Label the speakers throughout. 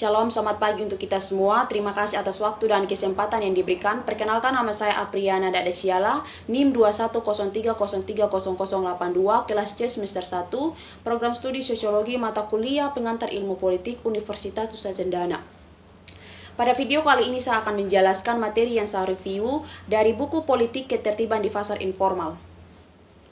Speaker 1: Shalom, selamat pagi untuk kita semua. Terima kasih atas waktu dan kesempatan yang diberikan. Perkenalkan, nama saya Apriana Dadesiala, NIM 2103030082, kelas C semester 1, program studi Sosiologi mata kuliah pengantar ilmu politik Universitas Nusa Cendana. Pada video kali ini saya akan menjelaskan materi yang saya review dari buku Politik Ketertiban di Pasar Informal.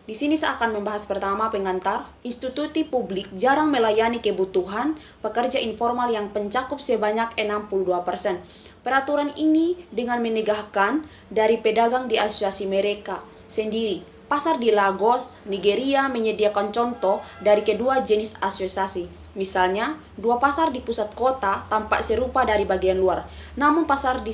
Speaker 1: Di sini saya akan membahas pertama pengantar, institusi publik jarang melayani kebutuhan pekerja informal yang pencakup sebanyak 62%. Peraturan ini dengan menegakkan dari pedagang di asosiasi mereka sendiri. Pasar di Lagos, Nigeria menyediakan contoh dari kedua jenis asosiasi. Misalnya, dua pasar di pusat kota tampak serupa dari bagian luar, namun pasar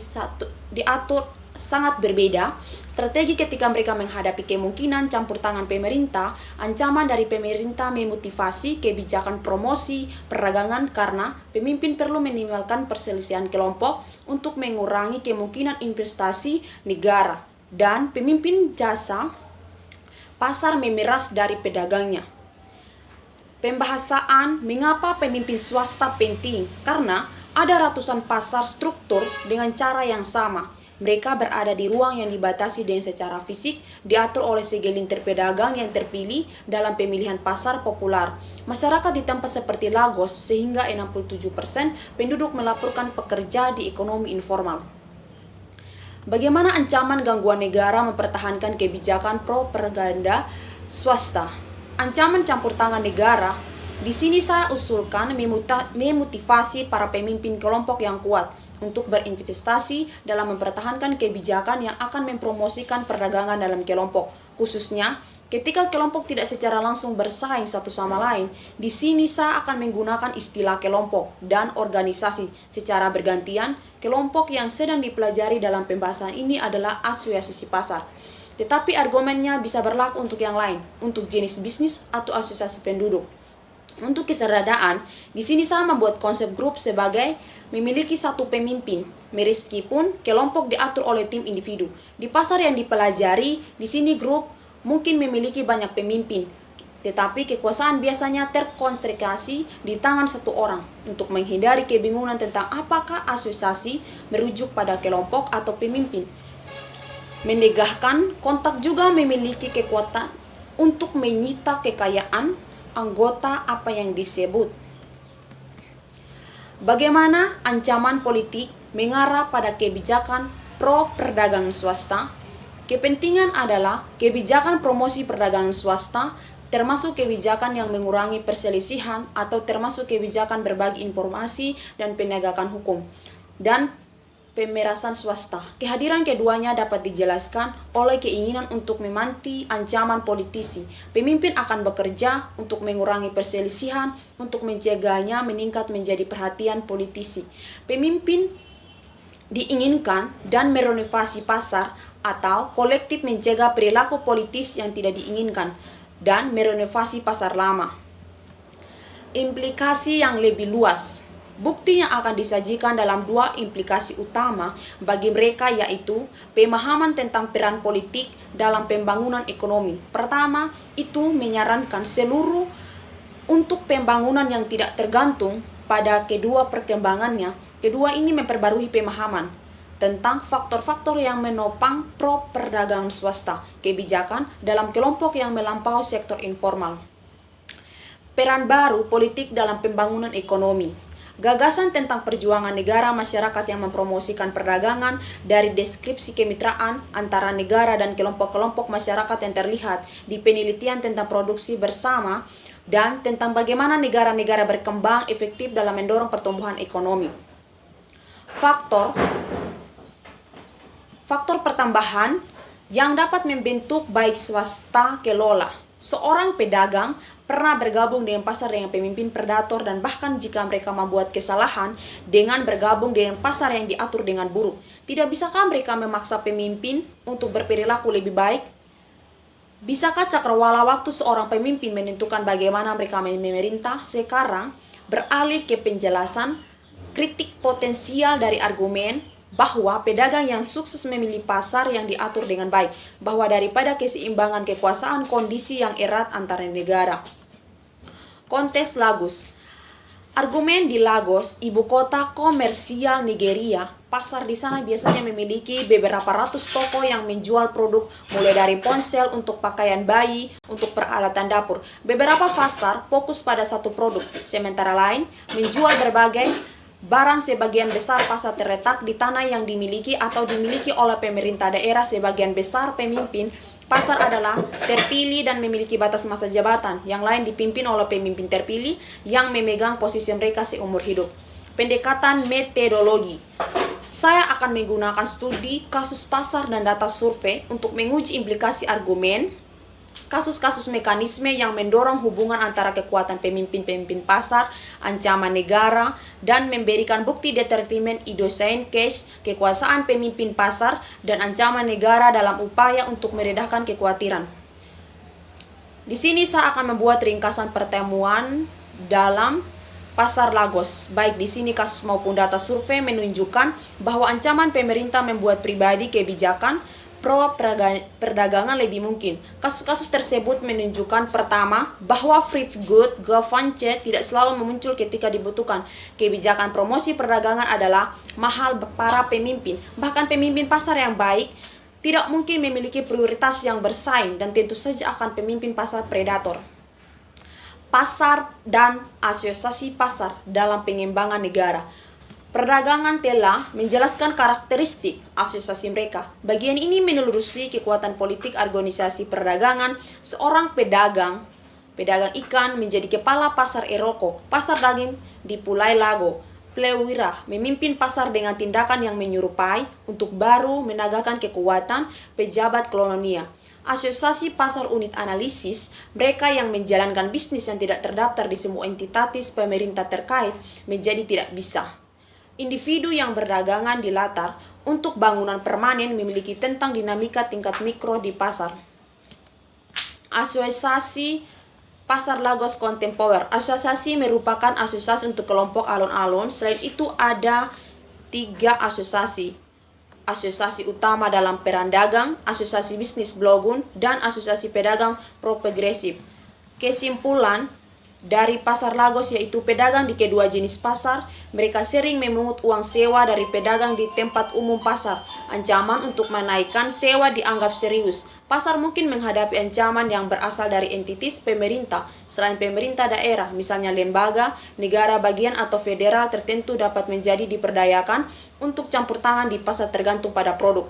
Speaker 1: diatur sangat berbeda. Strategi ketika mereka menghadapi kemungkinan campur tangan pemerintah, ancaman dari pemerintah memotivasi kebijakan promosi perdagangan karena pemimpin perlu minimalkan perselisihan kelompok untuk mengurangi kemungkinan investasi negara, dan pemimpin jasa pasar memeras dari pedagangnya. Pembahasan mengapa pemimpin swasta penting, karena ada ratusan pasar struktur dengan cara yang sama. Mereka berada di ruang yang dibatasi dengan secara fisik, diatur oleh segelintir pedagang yang terpilih dalam pemilihan pasar populer. Masyarakat di tempat seperti Lagos, sehingga 67% penduduk melaporkan pekerja di ekonomi informal. Bagaimana ancaman gangguan negara mempertahankan kebijakan propaganda swasta? Ancaman campur tangan negara. Di sini saya usulkan memotivasi para pemimpin kelompok yang kuat untuk berinvestasi dalam mempertahankan kebijakan yang akan mempromosikan perdagangan dalam kelompok, khususnya ketika kelompok tidak secara langsung bersaing satu sama lain. Di sini saya akan menggunakan istilah kelompok dan organisasi secara bergantian. Kelompok yang sedang dipelajari dalam pembahasan ini adalah asosiasi pasar, tetapi argumennya bisa berlaku untuk yang lain, untuk jenis bisnis atau asosiasi penduduk. Untuk keseradaan, di sini saya membuat konsep grup sebagai memiliki satu pemimpin, meskipun kelompok diatur oleh tim individu. Di pasar yang dipelajari, di sini grup mungkin memiliki banyak pemimpin, tetapi kekuasaan biasanya terkonsentrasi di tangan satu orang. Untuk menghindari kebingungan tentang apakah asosiasi merujuk pada kelompok atau pemimpin, menegakkan kontak juga memiliki kekuatan untuk menyita kekayaan anggota apa yang disebut. Bagaimana ancaman politik mengarah pada kebijakan pro perdagangan swasta? Kepentingan adalah kebijakan promosi perdagangan swasta, termasuk kebijakan yang mengurangi perselisihan atau termasuk kebijakan berbagi informasi dan penegakan hukum, dan pemerasan swasta. Kehadiran keduanya dapat dijelaskan oleh keinginan untuk memanti ancaman politisi. Pemimpin akan bekerja untuk mengurangi perselisihan, untuk mencegahnya meningkat menjadi perhatian politisi. Pemimpin diinginkan dan merenovasi pasar atau kolektif mencegah perilaku politis yang tidak diinginkan dan merenovasi pasar lama. Implikasi yang lebih luas. Bukti yang akan disajikan dalam dua implikasi utama bagi mereka, yaitu pemahaman tentang peran politik dalam pembangunan ekonomi. Pertama, itu menyarankan seluruh untuk pembangunan yang tidak tergantung pada kedua perkembangannya. Kedua ini memperbarui pemahaman tentang faktor-faktor yang menopang pro perdagangan swasta, kebijakan dalam kelompok yang melampaui sektor informal. Peran baru politik dalam pembangunan ekonomi. Gagasan tentang perjuangan negara masyarakat yang mempromosikan perdagangan dari deskripsi kemitraan antara negara dan kelompok-kelompok masyarakat yang terlihat di penelitian tentang produksi bersama dan tentang bagaimana negara-negara berkembang efektif dalam mendorong pertumbuhan ekonomi. Faktor pertambahan yang dapat membentuk baik swasta kelola. Seorang pedagang pernah bergabung dengan pasar dengan pemimpin predator, dan bahkan jika mereka membuat kesalahan dengan bergabung dengan pasar yang diatur dengan buruk, tidak bisakah mereka memaksa pemimpin untuk berperilaku lebih baik? Bisakah cakrawala waktu seorang pemimpin menentukan bagaimana mereka memerintah? Sekarang beralih ke penjelasan kritik potensial dari argumen bahwa pedagang yang sukses memilih pasar yang diatur dengan baik, bahwa daripada keseimbangan kekuasaan kondisi yang erat antara negara. Konteks Lagos. Argumen di Lagos, ibu kota komersial Nigeria, pasar di sana biasanya memiliki beberapa ratus toko yang menjual produk mulai dari ponsel untuk pakaian bayi, untuk peralatan dapur. Beberapa pasar fokus pada satu produk, sementara lain menjual berbagai barang. Sebagian besar pasar terletak di tanah yang dimiliki atau dimiliki oleh pemerintah daerah. Sebagian besar pemimpin pasar adalah terpilih dan memiliki batas masa jabatan. Yang lain dipimpin oleh pemimpin terpilih yang memegang posisi mereka seumur hidup. Pendekatan metodologi. Saya akan menggunakan studi kasus pasar dan data survei untuk menguji implikasi argumen, kasus-kasus mekanisme yang mendorong hubungan antara kekuatan pemimpin-pemimpin pasar, ancaman negara, dan memberikan bukti determinan idosain case, kekuasaan pemimpin pasar, dan ancaman negara dalam upaya untuk meredahkan kekhawatiran. Di sini saya akan membuat ringkasan pertemuan dalam pasar Lagos. Baik di sini kasus maupun data survei menunjukkan bahwa ancaman pemerintah membuat pribadi kebijakan pro perdagangan lebih mungkin. Kasus-kasus tersebut menunjukkan pertama, bahwa free good governance tidak selalu muncul ketika dibutuhkan. Kebijakan promosi perdagangan adalah mahal para pemimpin. Bahkan pemimpin pasar yang baik tidak mungkin memiliki prioritas yang bersaing dan tentu saja akan pemimpin pasar predator. Pasar dan asosiasi pasar dalam pengembangan negara. Perdagangan telah menjelaskan karakteristik asosiasi mereka. Bagian ini menelusuri kekuatan politik organisasi perdagangan. Seorang pedagang ikan menjadi kepala pasar Eroko, pasar daging di Pulai Lago. Plewira memimpin pasar dengan tindakan yang menyerupai untuk baru menegakkan kekuatan pejabat kolonial. Asosiasi pasar unit analisis, mereka yang menjalankan bisnis yang tidak terdaftar di semua entitatis pemerintah terkait menjadi tidak bisa. Individu yang berdagangan di latar untuk bangunan permanen memiliki tentang dinamika tingkat mikro di pasar. Asosiasi Pasar Lagos Kontemporer. Asosiasi merupakan asosiasi untuk kelompok alun-alun. Selain itu ada 3 asosiasi. Asosiasi utama dalam peran dagang, asosiasi bisnis blogun, dan asosiasi pedagang pro-progresif. Kesimpulan dari pasar Lagos yaitu pedagang di kedua jenis pasar, mereka sering memungut uang sewa dari pedagang di tempat umum pasar. Ancaman untuk menaikkan sewa dianggap serius. Pasar mungkin menghadapi ancaman yang berasal dari entitas pemerintah selain pemerintah daerah, misalnya lembaga, negara bagian atau federal tertentu dapat menjadi diperdayakan untuk campur tangan di pasar tergantung pada produk.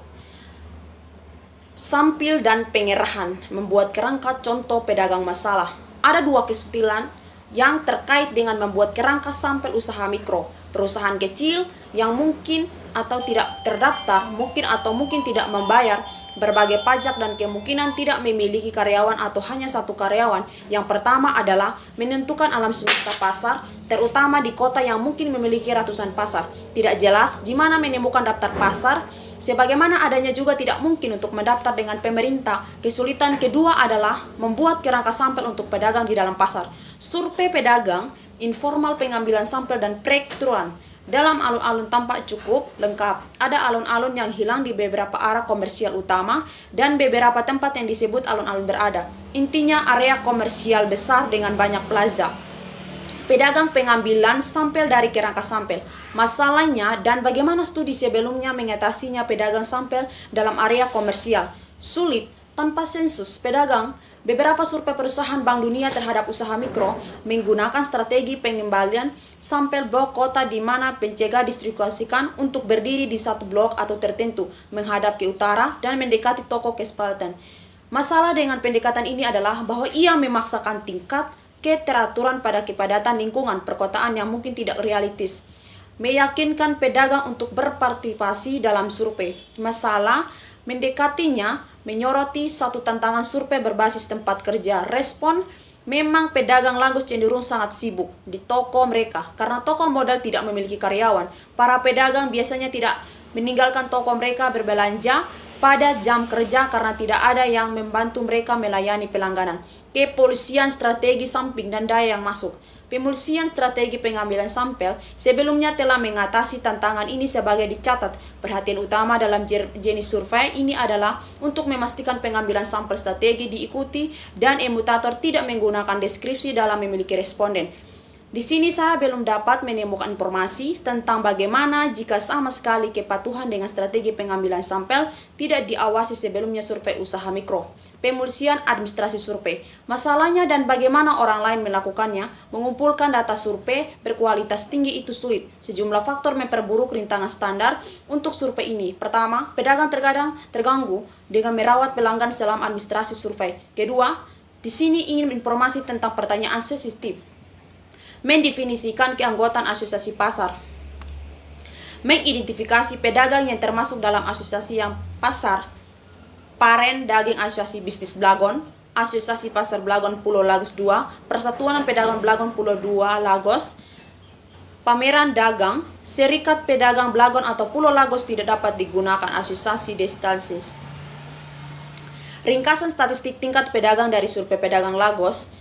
Speaker 1: Sampil dan pengerahan membuat kerangka contoh pedagang masalah. Ada 2 kesulitan yang terkait dengan membuat kerangka sampel usaha mikro. Perusahaan kecil yang mungkin atau tidak terdaftar, mungkin tidak membayar berbagai pajak dan kemungkinan tidak memiliki karyawan atau hanya 1 karyawan. Yang pertama adalah menentukan alam semesta pasar, terutama di kota yang mungkin memiliki ratusan pasar. Tidak jelas di mana menemukan daftar pasar, sebagaimana adanya juga tidak mungkin untuk mendaftar dengan pemerintah. Kesulitan kedua adalah membuat kerangka sampel untuk pedagang di dalam pasar. Survei pedagang, informal pengambilan sampel dan breakthrough dalam alun-alun tampak cukup lengkap. Ada alun-alun yang hilang di beberapa arah komersial utama dan beberapa tempat yang disebut alun-alun berada. Intinya area komersial besar dengan banyak plaza. Pedagang pengambilan sampel dari kerangka sampel. Masalahnya dan bagaimana studi sebelumnya mengatasinya pedagang sampel dalam area komersial. Sulit tanpa sensus pedagang. Beberapa survei perusahaan Bank Dunia terhadap usaha mikro menggunakan strategi pengembalian sampel blok kota di mana pencegah distribusikan untuk berdiri di satu blok atau tertentu, menghadap ke utara dan mendekati toko kesepakatan. Masalah dengan pendekatan ini adalah bahwa ia memaksakan tingkat keteraturan pada kepadatan lingkungan perkotaan yang mungkin tidak realistis. Meyakinkan pedagang untuk berpartisipasi dalam survei. Masalah mendekatinya menyoroti satu tantangan survei berbasis tempat kerja. Respon, memang pedagang Lagos cenderung sangat sibuk di toko mereka karena toko modal tidak memiliki karyawan. Para pedagang biasanya tidak meninggalkan toko mereka berbelanja pada jam kerja karena tidak ada yang membantu mereka melayani pelangganan. Kepolisian strategi samping dan daya yang masuk. Pemulsian strategi pengambilan sampel sebelumnya telah mengatasi tantangan ini sebagai dicatat. Perhatian utama dalam jenis survei ini adalah untuk memastikan pengambilan sampel strategi diikuti dan imutator tidak menggunakan deskripsi dalam memiliki responden. Di sini saya belum dapat menemukan informasi tentang bagaimana jika sama sekali kepatuhan dengan strategi pengambilan sampel tidak diawasi sebelumnya survei usaha mikro, pemulsian administrasi survei. Masalahnya dan bagaimana orang lain melakukannya, mengumpulkan data survei berkualitas tinggi itu sulit. Sejumlah faktor memperburuk rintangan standar untuk survei ini. Pertama, pedagang terkadang terganggu dengan merawat pelanggan selama administrasi survei. Kedua, di sini ingin informasi tentang pertanyaan sensitif. Mendefinisikan keanggotaan asosiasi pasar, mengidentifikasi pedagang yang termasuk dalam asosiasi yang pasar, Paren Daging Asosiasi Bisnis Blagon, Asosiasi Pasar Blagon Pulau Lagos 2, Persatuan Pedagang Blagon Pulau 2 Lagos, Pameran Dagang, Serikat Pedagang Blagon atau Pulau Lagos tidak dapat digunakan asosiasi destalsis. Ringkasan statistik tingkat pedagang dari survei pedagang Lagos.